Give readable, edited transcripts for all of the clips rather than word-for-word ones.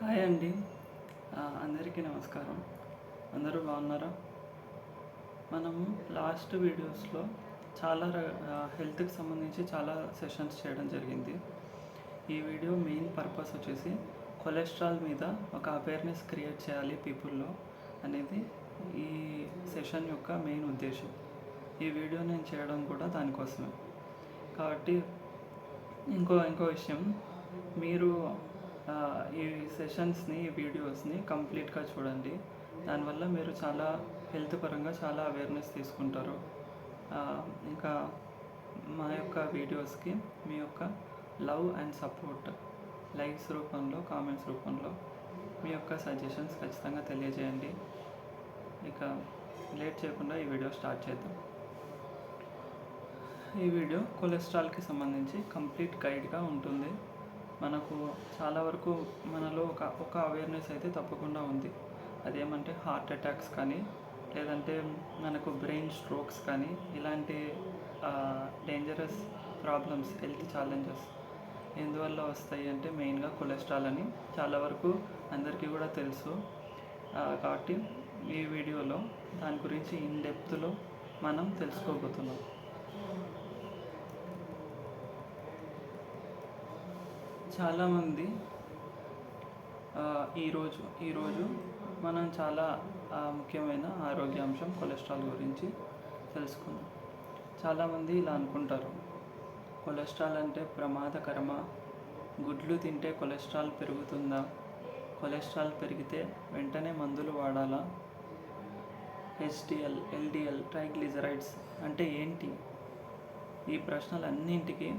Hi అండి. అందరికీ నమస్కారం. అందరూ బాగున్నారా? మనము లాస్ట్ వీడియోస్లో చాలా హెల్త్కి సంబంధించి చాలా సెషన్స్ చేయడం జరిగింది. ఈ వీడియో మెయిన్ పర్పస్ వచ్చేసి కొలెస్ట్రాల్ మీద ఒక అవేర్నెస్ క్రియేట్ చేయాలి పీపుల్లో అనేది ఈ సెషన్ యొక్క మెయిన్ ఉద్దేశం. ఈ వీడియో నేను చేయడం కూడా దానికోసమే. కాబట్టి ఇంకో విషయం, మీరు ఈ సెషన్స్ని, ఈ వీడియోస్ని కంప్లీట్గా చూడండి. దానివల్ల మీరు చాలా హెల్త్ పరంగా చాలా అవేర్నెస్ తీసుకుంటారు. ఇంకా మా యొక్క వీడియోస్కి మీ యొక్క లవ్ అండ్ సపోర్ట్ లైక్స్ రూపంలో, కామెంట్స్ రూపంలో మీ యొక్క సజెషన్స్ ఖచ్చితంగా తెలియజేయండి. ఇక లేట్ చేయకుండా ఈ వీడియో స్టార్ట్ చేద్దాం. ఈ వీడియో కొలెస్ట్రాల్కి సంబంధించి కంప్లీట్ గైడ్గా ఉంటుంది. మనకు చాలా వరకు మనలో ఒక అవేర్నెస్ అయితే తప్పకుండా ఉంది. అదేమంటే హార్ట్ అటాక్స్ కానీ, లేదంటే మనకు బ్రెయిన్ స్ట్రోక్స్ కానీ, ఇలాంటి డేంజరస్ ప్రాబ్లమ్స్, హెల్త్ ఛాలెంజెస్ ఎందువల్ల వస్తాయి అంటే మెయిన్గా కొలెస్ట్రాల్ అని చాలా వరకు అందరికీ కూడా తెలుసు. కాబట్టి ఈ వీడియోలో దాని గురించి ఇన్ డెప్త్లో మనం తెలుసుకోబోతున్నాం. చాలామంది ఈరోజు మనం చాలా ముఖ్యమైన ఆరోగ్యాంశం కొలెస్ట్రాల్ గురించి తెలుసుకుందాం. చాలామంది ఇలా అనుకుంటారు, కొలెస్ట్రాల్ అంటే ప్రమాదకరమా? గుడ్లు తింటే కొలెస్ట్రాల్ పెరుగుతుందా? కొలెస్ట్రాల్ పెరిగితే వెంటనే మందులు వాడాలా? హెచ్డిఎల్, ఎల్డిఎల్, ట్రైగ్లిజరైడ్స్ అంటే ఏంటి? ఈ ప్రశ్నలన్నింటికి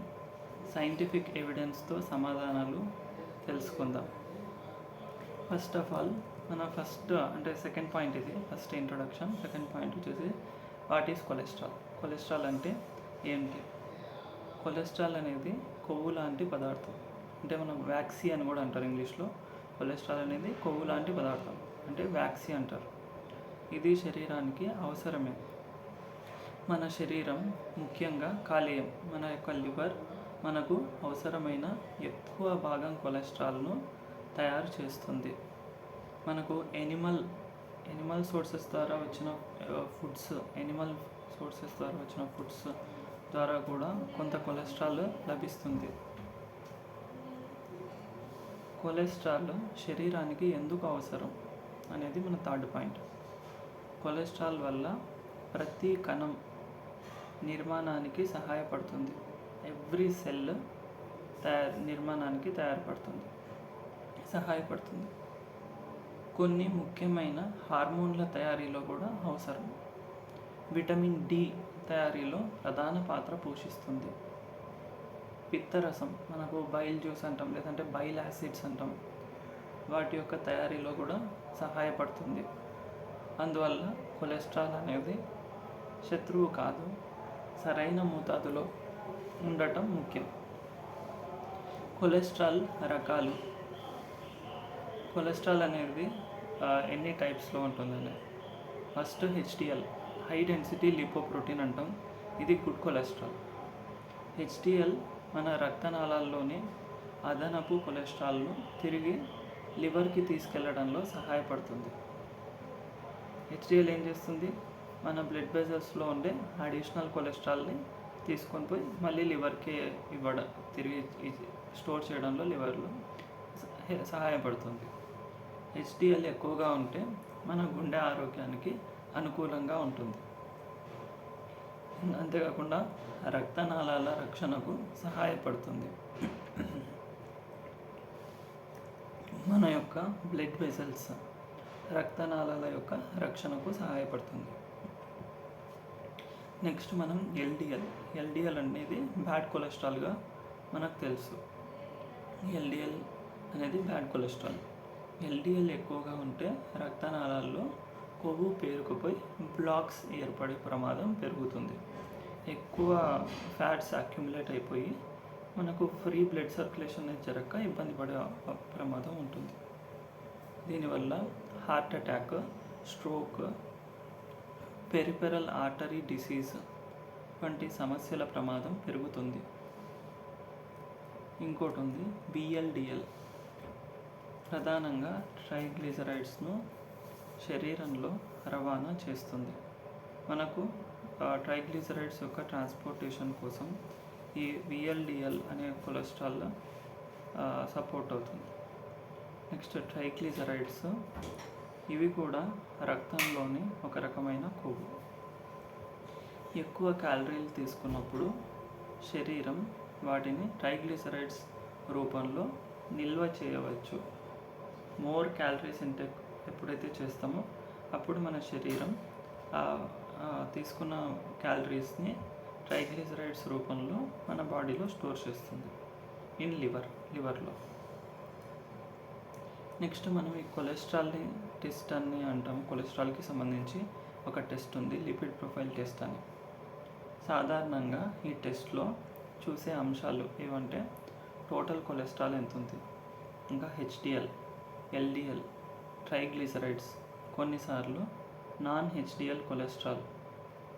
సైంటిఫిక్ ఎవిడెన్స్తో సమాధానాలు తెలుసుకుందాం. First of all second point ఇది. First introduction. సెకండ్ పాయింట్ వచ్చేసి వాట్ ఈస్ కొలెస్ట్రాల్? కొలెస్ట్రాల్ అంటే ఏంటి? కొలెస్ట్రాల్ అనేది కొవ్వు లాంటి పదార్థం. అంటే మనం వ్యాక్సీ అని కూడా అంటారు ఇంగ్లీష్లో. కొలెస్ట్రాల్ అనేది కొవ్వు లాంటి పదార్థం, అంటే వ్యాక్సీ అంటారు. ఇది శరీరానికి అవసరమే. మన శరీరం, ముఖ్యంగా కాలేయం, మన యొక్క లివర్ మనకు అవసరమైన ఎక్కువ భాగం కొలెస్ట్రాల్ను తయారు చేస్తుంది. మనకు ఎనిమల్ సోర్సెస్ ద్వారా వచ్చిన ఫుడ్స్ ద్వారా కూడా కొంత కొలెస్ట్రాల్ లభిస్తుంది. కొలెస్ట్రాల్ శరీరానికి ఎందుకు అవసరం అనేది మన థర్డ్ పాయింట్. కొలెస్ట్రాల్ వల్ల ప్రతి కణం నిర్మాణానికి సహాయపడుతుంది. ఎవ్రీ సెల్ నిర్మాణానికి సహాయపడుతుంది. కొన్ని ముఖ్యమైన హార్మోన్ల తయారీలో కూడా అవసరం. విటమిన్ డి తయారీలో ప్రధాన పాత్ర పోషిస్తుంది. పిత్తరసం, మనకు బైల్ జ్యూస్ అంటాం, లేదంటే బైల్ యాసిడ్స్ అంటాం, వాటి యొక్క తయారీలో కూడా సహాయపడుతుంది. అందువల్ల కొలెస్ట్రాల్ అనేది శత్రువు కాదు, సరైన మోతాదులో ఉండటం ముఖ్యం. కొలెస్ట్రాల్ రకాలు. కొలెస్ట్రాల్ అనేది ఎన్ని టైప్స్లో ఉంటుందండి? First HDL, high density lipoprotein అంటాం. ఇది గుడ్ కొలెస్ట్రాల్. హెచ్డిఎల్ మన రక్తనాళాల్లోని అదనపు కొలెస్ట్రాల్ను తిరిగి లివర్కి తీసుకెళ్లడంలో సహాయపడుతుంది. హెచ్డిఎల్ ఏం చేస్తుంది? మన బ్లడ్ వెజల్స్లో ఉండే అడిషనల్ కొలెస్ట్రాల్ని తీసుకొని పోయి మళ్ళీ లివర్కి తిరిగి స్టోర్ చేయడంలో లివర్లో సహాయపడుతుంది. హెచ్డిఎల్ ఎక్కువగా ఉంటే మన గుండె ఆరోగ్యానికి అనుకూలంగా ఉంటుంది. అంతేకాకుండా రక్తనాళాల రక్షణకు సహాయపడుతుంది. మన యొక్క బ్లడ్ వెసల్స్, రక్తనాళాల యొక్క రక్షణకు సహాయపడుతుంది. నెక్స్ట్ మనం ఎల్డిఎల్ అనేది బ్యాడ్ కొలెస్ట్రాల్గా మనకు తెలుసు. ఎల్డిఎల్ అనేది బ్యాడ్ కొలెస్ట్రాల్. ఎల్డిఎల్ ఎక్కువగా ఉంటే రక్తనాళాల్లో కొవ్వు పేరుకుపోయి బ్లాక్స్ ఏర్పడే ప్రమాదం పెరుగుతుంది. ఎక్కువ ఫ్యాట్స్ అక్యుములేట్ అయిపోయి మనకు ఫ్రీ బ్లడ్ సర్క్యులేషన్ జరగక ఇబ్బంది పడే ప్రమాదం ఉంటుంది. దీనివల్ల heart attack, stroke, peripheral artery disease వంటి సమస్యల ప్రమాదం పెరుగుతుంది. ఇంకోటి ఉంది బిఎల్డిఎల్. ప్రధానంగా ట్రైగ్లిజరైడ్స్ను శరీరంలో రవాణా చేస్తుంది. మనకు ట్రైగ్లిజరైడ్స్ యొక్క ట్రాన్స్పోర్టేషన్ కోసం ఈ VLDL అనే కొలెస్ట్రాల్ సపోర్ట్ అవుతుంది. నెక్స్ట్ ట్రైగ్లిజరైడ్స్ ఇవి కూడా రక్తంలోని ఒక రకమైన కొవ్వు. ఎక్కువ క్యాలరీలు తీసుకున్నప్పుడు శరీరం వాటిని ట్రైగ్లిజరైడ్స్ రూపంలో నిల్వ చేయవచ్చు. మోర్ క్యాలరీస్ ఇంటేక్ ఎప్పుడైతే చేస్తామో అప్పుడు మన శరీరం తీసుకున్న క్యాలరీస్ని ట్రైగ్లిజరైడ్స్ రూపంలో మన బాడీలో స్టోర్ చేస్తుంది ఇన్ లివర్లో. నెక్స్ట్ మనం ఈ కొలెస్ట్రాల్ని టెస్ట్ అని అంటాం. కొలెస్ట్రాల్కి సంబంధించి ఒక టెస్ట్ ఉంది, లిపిడ్ ప్రొఫైల్ టెస్ట్ అని. సాధారణంగా ఈ టెస్ట్లో చూసే అంశాలు ఏమంటే టోటల్ కొలెస్ట్రాల్ ఎంత ఉంది, ఇంకా HDL, LDL, ట్రైగ్లిజరైడ్స్, కొన్నిసార్లు నాన్ HDL కొలెస్ట్రాల్,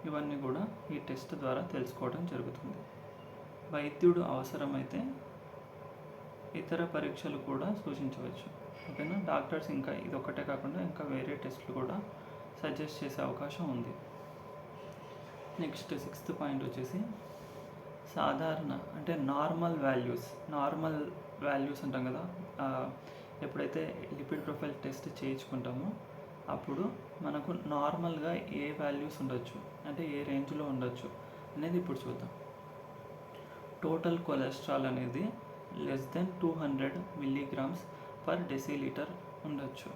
ఇవన్నీ కూడా ఈ టెస్ట్ ద్వారా తెలుసుకోవడం జరుగుతుంది. వైద్యుడు అవసరమైతే ఇతర పరీక్షలు కూడా సూచించవచ్చు. ఓకేనా. డాక్టర్స్ ఇంకా ఇదొక్కటే కాకుండా ఇంకా వేరే టెస్టులు కూడా సజెస్ట్ చేసే అవకాశం ఉంది. నెక్స్ట్ 6th పాయింట్ వచ్చేసి సాధారణ అంటే నార్మల్ వాల్యూస్ అంటాం కదా. ఎప్పుడైతే లిపిడ్ ప్రొఫైల్ టెస్ట్ చేయించుకుంటామో అప్పుడు మనకు నార్మల్గా ఏ వాల్యూస్ ఉండొచ్చు, అంటే ఏ రేంజ్లో ఉండొచ్చు అనేది ఇప్పుడు చూద్దాం. టోటల్ కొలెస్ట్రాల్ అనేది less then 200 milligrams per decilitre ఉండొచ్చు.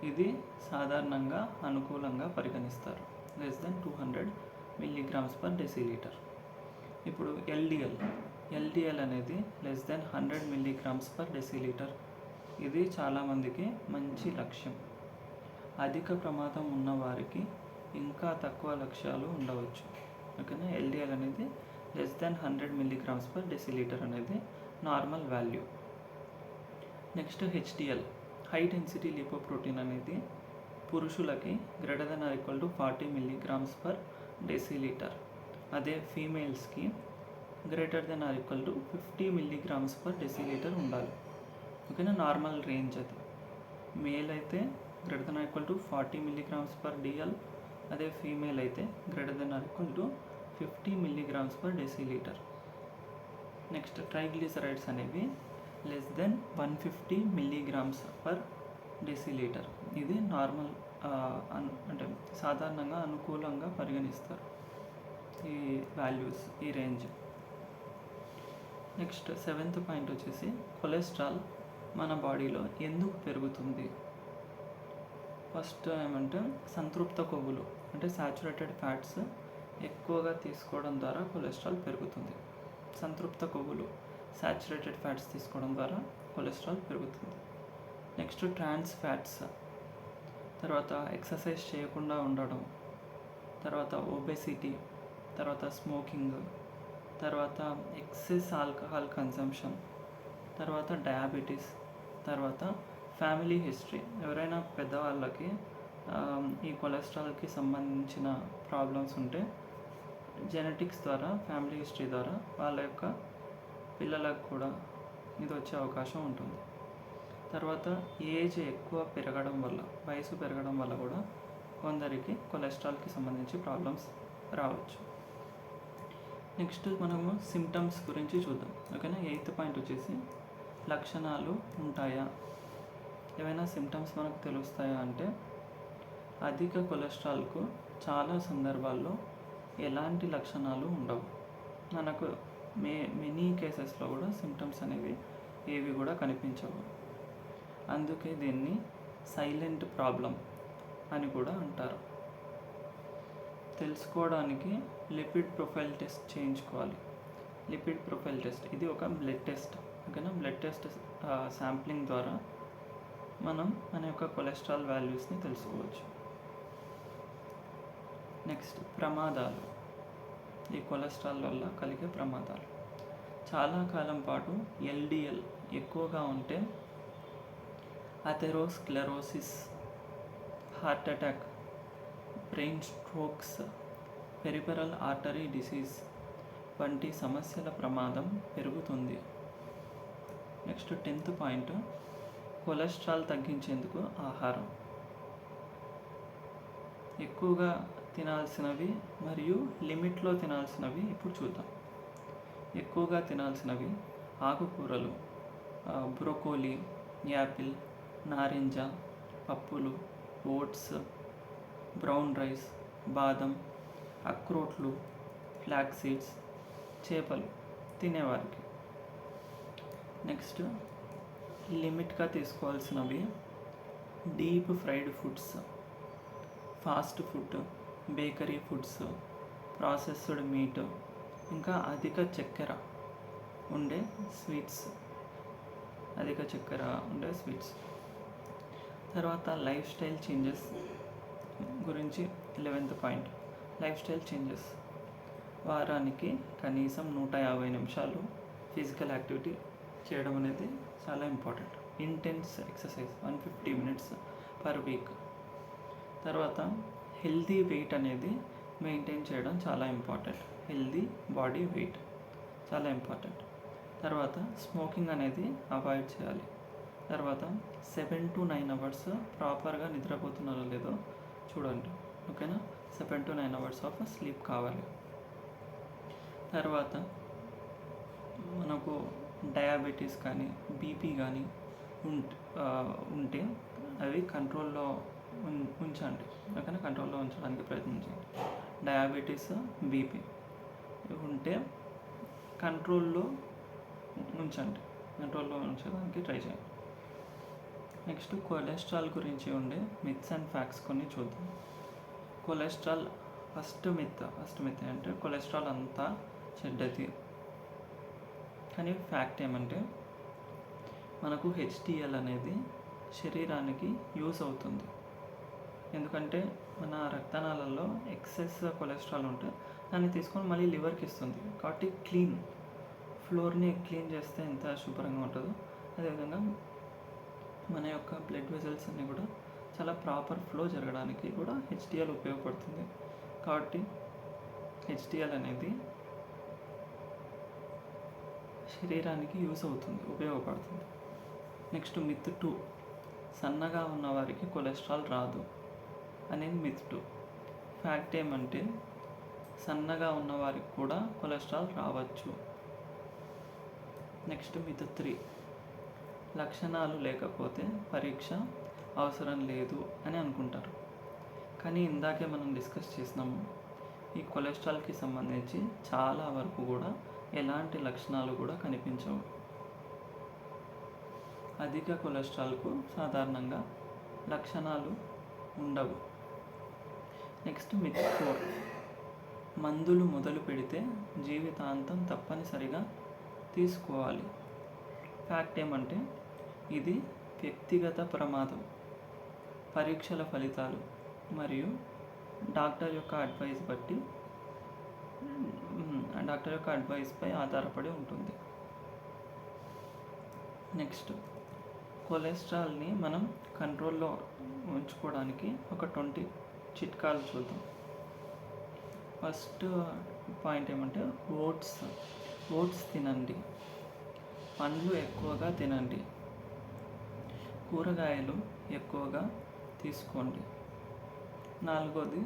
ఇది సాధారణంగా అనుకూలంగా పరిగణిస్తారు. Less than 200 milligrams per decilitre. ఇప్పుడు LDL అనేది less than 100 milligrams per decilitre. ఇది చాలామందికి మంచి లక్ష్యం. అధిక ప్రమాదం ఉన్న వారికి ఇంకా తక్కువ లక్ష్యాలు ఉండవచ్చు. ఓకేనా. LDL అనేది less than 100 milligrams per decilitre అనేది normal value. Next HDL, high density lipoprotein అనేది పురుషులకి greater than or equal to 40 milligrams per decilitre. అదే ఫీమేల్స్కి greater than or equal to 50 milligrams per decilitre ఉండాలి. ఓకేనా. నార్మల్ రేంజ్ అది. Male అయితే greater than or equal to 40 milligrams per DL, అదే female అయితే greater than or equal to 50 milligrams per decilitre. Next triglycerides అనేవి less than 150 milligrams per decilitre. ఇది normal అంటే సాధారణంగా అనుకూలంగా పరిగణిస్తారు ఈ వాల్యూస్, ఈ రేంజ్. నెక్స్ట్ 7th పాయింట్ వచ్చేసి కొలెస్ట్రాల్ మన బాడీలో ఎందుకు పెరుగుతుంది. ఫస్ట్ ఏమంటే సంతృప్త కొవ్వులు అంటే సాచురేటెడ్ ఫ్యాట్స్ ఎక్కువగా తీసుకోవడం ద్వారా కొలెస్ట్రాల్ పెరుగుతుంది. సంతృప్త కొవ్వులు సాచురేటెడ్ ఫ్యాట్స్ తీసుకోవడం ద్వారా కొలెస్ట్రాల్ పెరుగుతుంది. నెక్స్ట్ ట్రాన్స్ ఫ్యాట్స్, తర్వాత ఎక్సర్సైజ్ చేయకుండా ఉండడం, తర్వాత ఒబెసిటీ, తర్వాత స్మోకింగ్, తర్వాత ఎక్సెస్ ఆల్కహాల్ కన్సంప్షన్, తర్వాత డయాబెటీస్, తర్వాత ఫ్యామిలీ హిస్టరీ. ఎవరైనా పెద్దవాళ్ళకి ఈ కొలెస్ట్రాల్కి సంబంధించిన ప్రాబ్లమ్స్ ఉంటే జెనెటిక్స్ ద్వారా, ఫ్యామిలీ హిస్టరీ ద్వారా వాళ్ళ యొక్క పిల్లలకు కూడా ఇది వచ్చే అవకాశం ఉంటుంది. తర్వాత ఏజ్ ఎక్కువ పెరగడం వల్ల, వయసు పెరగడం వల్ల కూడా కొందరికి కొలెస్ట్రాల్కి సంబంధించి ప్రాబ్లమ్స్ రావచ్చు. నెక్స్ట్ మనము సిమ్టమ్స్ గురించి చూద్దాం. ఓకేనా. 8th పాయింట్ వచ్చేసి లక్షణాలు ఉంటాయా, ఏమైనా సిమ్టమ్స్ మనకు తెలుస్తాయా అంటే అధిక కొలెస్ట్రాల్కు చాలా సందర్భాల్లో ఎలాంటి లక్షణాలు ఉండవు. మనకు మెనీ కేసెస్లో కూడా సిమ్టమ్స్ అనేవి ఏవి కూడా కనిపించవు. అందుకే దీన్ని సైలెంట్ ప్రాబ్లం అని కూడా అంటారు. తెలుసుకోవడానికి లిపిడ్ ప్రొఫైల్ టెస్ట్ చేయించుకోవాలి. లిపిడ్ ప్రొఫైల్ టెస్ట్ ఇది ఒక బ్లడ్ టెస్ట్. ఓకేనా. బ్లడ్ టెస్ట్ శాంప్లింగ్ ద్వారా మనం మన యొక్క కొలెస్ట్రాల్ వాల్యూస్ని తెలుసుకోవచ్చు. నెక్స్ట్ ప్రమాదాలు, ఈ కొలెస్ట్రాల్ వల్ల కలిగే ప్రమాదాలు. చాలా కాలం పాటు LDL ఎక్కువగా ఉంటే atherosclerosis, heart attack, brain strokes, peripheral artery disease వంటి సమస్యల ప్రమాదం పెరుగుతుంది. నెక్స్ట్ 10th పాయింట్ కొలెస్ట్రాల్ తగ్గించేందుకు ఆహారం. ఎక్కువగా తినాల్సినవి మరియు లిమిట్లో తినాల్సినవి ఇప్పుడు చూద్దాం. ఎక్కువగా తినాల్సినవి ఆకుకూరలు, బ్రోకోలీ, యాపిల్, నారింజ, పప్పులు, ఓట్స్, బ్రౌన్ రైస్, బాదం, అక్రోట్లు, ఫ్లాక్స్ సీడ్స్, చేపలు తినేవారికి. నెక్స్ట్ లిమిట్గా తీసుకోవాల్సినవి deep fried foods, fast food, bakery foods, processed meat, ఇంకా అధిక చక్కెర ఉండే స్వీట్స్. తర్వాత లైఫ్ స్టైల్ చేంజెస్ గురించి 11th point. Life style changes వారానికి కనీసం 150 నిమిషాలు ఫిజికల్ యాక్టివిటీ చేయడం అనేది చాలా important. Intense exercise 150 minutes per week. తర్వాత హెల్దీ వెయిట్ అనేది మెయింటైన్ చేయడం చాలా ఇంపార్టెంట్. హెల్దీ బాడీ వెయిట్ చాలా ఇంపార్టెంట్. తర్వాత స్మోకింగ్ అనేది అవాయిడ్ చేయాలి. తర్వాత 7 to 9 అవర్స్ ప్రాపర్గా నిద్రపోతున్నారో లేదో చూడండి. ఓకేనా? 7 to 9 అవర్స్ ఆఫ్ స్లీప్ కావాలి. తర్వాత మనకు డయాబెటీస్ కానీ బీపీ కానీ ఉంటే అవి కంట్రోల్లో ఉంచండి. ఓకేనా? కంట్రోల్లో ఉంచడానికి ప్రయత్నించండి. డయాబెటీస్, బీపీ ఉంటే కంట్రోల్లో ఉంచడానికి ట్రై చేయండి. నెక్స్ట్ కొలెస్ట్రాల్ గురించి ఉండే మిత్స్ అండ్ ఫ్యాక్ట్స్ కొన్ని చూద్దాం. కొలెస్ట్రాల్ ఫస్ట్ మిత్ అంటే కొలెస్ట్రాల్ అంతా చెడ్డది. కానీ ఫ్యాక్ట్ ఏమంటే మనకు HDL అనేది శరీరానికి యూస్ అవుతుంది. ఎందుకంటే మన రక్తనాళాల్లో ఎక్సెస్ కొలెస్ట్రాల్ ఉంటే దాన్ని తీసుకొని మళ్ళీ లివర్కి ఇస్తుంది. కాబట్టి ఫ్లోర్ని క్లీన్ చేస్తే ఎంత శుభ్రంగా ఉంటుందో అదేవిధంగా మన యొక్క బ్లడ్ వెజల్స్ అన్నీ కూడా చాలా ప్రాపర్ ఫ్లో జరగడానికి కూడా HDL ఉపయోగపడుతుంది. కాబట్టి HDL అనేది శరీరానికి ఉపయోగపడుతుంది. నెక్స్ట్ మిత్ 2, సన్నగా ఉన్నవారికి కొలెస్ట్రాల్ రాదు అనేది మిత్ 2. ఫ్యాక్ట్ ఏమంటే సన్నగా ఉన్నవారికి కూడా కొలెస్ట్రాల్ రావచ్చు. నెక్స్ట్ మిత్ 3, లక్షణాలు లేకపోతే పరీక్ష అవసరం లేదు అని అనుకుంటారు. కానీ ఇందాకే మనం డిస్కస్ చేసినాము, ఈ కొలెస్ట్రాల్కి సంబంధించి చాలా వరకు కూడా ఎలాంటి లక్షణాలు కూడా కనిపించవు. అధిక కొలెస్ట్రాల్కు సాధారణంగా లక్షణాలు ఉండవు. నెక్స్ట్ మిత్ 4, మందులు మొదలు పెడితే జీవితాంతం తప్పనిసరిగా తీసుకోవాలి. ఫ్యాక్ట్ ఏమంటే ఇది వ్యక్తిగత ప్రమాదం, పరీక్షల ఫలితాలు మరియు డాక్టర్ యొక్క అడ్వైస్పై ఆధారపడి ఉంటుంది. నెక్స్ట్ కొలెస్ట్రాల్ని మనం కంట్రోల్లో ఉంచుకోవడానికి ఒక 20 చిట్కాలు చూద్దాం. ఫస్ట్ పాయింట్ ఏమంటే ఓట్స్ తినండి, పండ్లు ఎక్కువగా తినండి, కూరగాయలు ఎక్కువగా తీసుకోండి. 4వది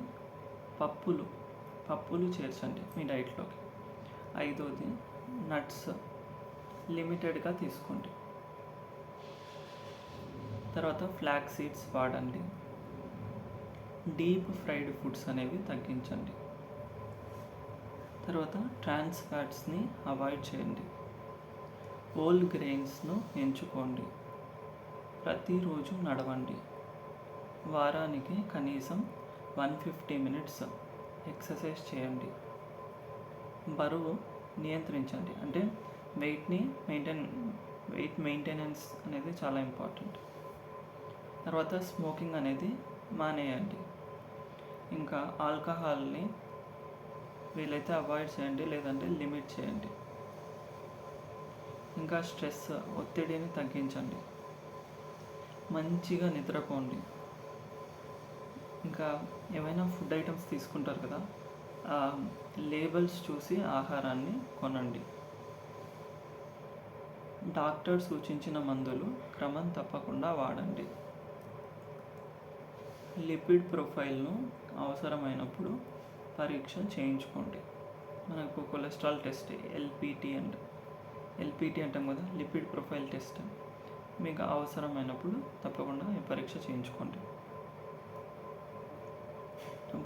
పప్పులు చేర్చండి మీ డైట్లోకి. 5వది నట్స్ లిమిటెడ్గా తీసుకోండి. తర్వాత ఫ్లాక్స్ సీడ్స్ వాడండి. డీప్ ఫ్రైడ్ ఫుడ్స్ అనేవి తగ్గించండి. తర్వాత ట్రాన్స్ ఫ్యాట్స్ని అవాయిడ్ చేయండి. హోల్ గ్రెయిన్స్ను ఎంచుకోండి. ప్రతిరోజు నడవండి. వారానికి కనీసం 150 మినిట్స్ ఎక్సర్సైజ్ చేయండి. బరువు నియంత్రించండి. అంటే వెయిట్ మెయింటెనెన్స్ అనేది చాలా ఇంపార్టెంట్. తర్వాత స్మోకింగ్ అనేది మానేయండి. ఇంకా ఆల్కహాల్ని వీలైతే అవాయిడ్ చేయండి, లేదంటే లిమిట్ చేయండి. ఇంకా ఒత్తిడిని తగ్గించండి. మంచిగా నిద్రపోండి. ఇంకా ఏమైనా ఫుడ్ ఐటమ్స్ తీసుకుంటారు కదా, లేబుల్స్ చూసి ఆహారాన్ని కొనండి. డాక్టర్ సూచించిన మందులు క్రమం తప్పకుండా వాడండి. లిపిడ్ ప్రొఫైల్ను అవసరమైనప్పుడు పరీక్ష చేయించుకోండి. మనకు కొలెస్ట్రాల్ టెస్ట్ ఎల్పిటి అంటాం కదా, లిపిడ్ ప్రొఫైల్ టెస్ట్. మీకు అవసరమైనప్పుడు తప్పకుండా ఈ పరీక్ష చేయించుకోండి.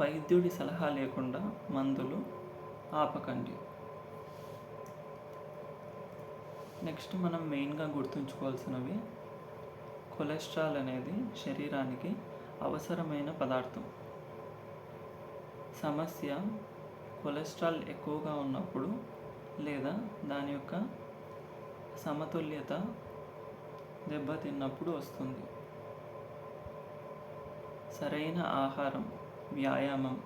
వైద్యుడి సలహా లేకుండా మందులు ఆపకండి. నెక్స్ట్ మనం మెయిన్గా గుర్తుంచుకోవాల్సినవి, కొలెస్ట్రాల్ అనేది శరీరానికి అవసరమైన పదార్థం. సమస్య కొలెస్ట్రాల్ ఎక్కువగా ఉన్నప్పుడు లేదా దాని యొక్క సమతుల్యత దెబ్బతిన్నప్పుడు వస్తుంది. సరైన ఆహారం, వ్యాయామం,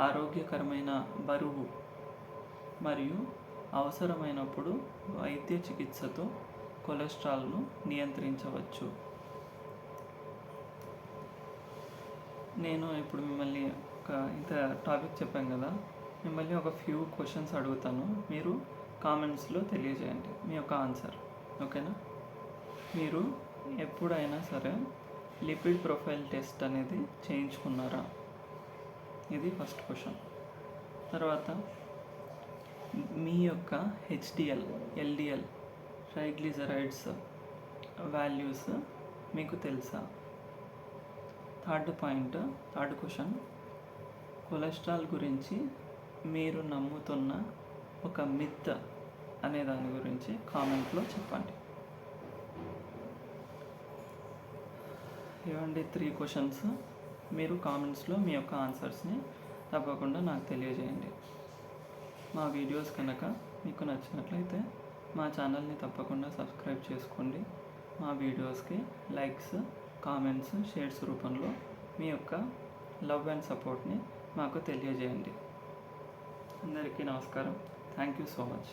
ఆరోగ్యకరమైన బరువు మరియు అవసరమైనప్పుడు వైద్య చికిత్సతో కొలెస్ట్రాల్ను నియంత్రించవచ్చు. నేను ఇప్పుడు మిమ్మల్ని ఇంత టాపిక్ చెప్పాను కదా, మిమ్మల్ని ఒక ఫ్యూ క్వశ్చన్స్ అడుగుతాను. మీరు కామెంట్స్లో తెలియజేయండి మీ యొక్క ఆన్సర్, ఓకేనా? మీరు ఎప్పుడైనా సరే లిపిడ్ ప్రొఫైల్ టెస్ట్ అనేది చేయించుకున్నారా? ఇది ఫస్ట్ క్వశ్చన్. తర్వాత మీ యొక్క HDL, LDL, ట్రైగ్లిజరైడ్స్ వాల్యూస్ మీకు తెలుసా? థర్డ్ క్వశ్చన్, కొలెస్ట్రాల్ గురించి మీరు నమ్ముతున్న ఒక మిత్ అనే దాని గురించి కామెంట్లో చెప్పండి. ఇవ్వండి 3 క్వశ్చన్స్. మీరు కామెంట్స్లో మీ యొక్క ఆన్సర్స్ని తప్పకుండా నాకు తెలియజేయండి. మా వీడియోస్ కనుక మీకు నచ్చినట్లయితే మా ఛానల్ని తప్పకుండా సబ్స్క్రైబ్ చేసుకోండి. మా వీడియోస్కి లైక్స్, కామెంట్స్, షేర్స్ రూపంలో మీ యొక్క లవ్ అండ్ సపోర్ట్ని మాకు తెలియజేయండి. అందరికీ నమస్కారం. Thank you so much.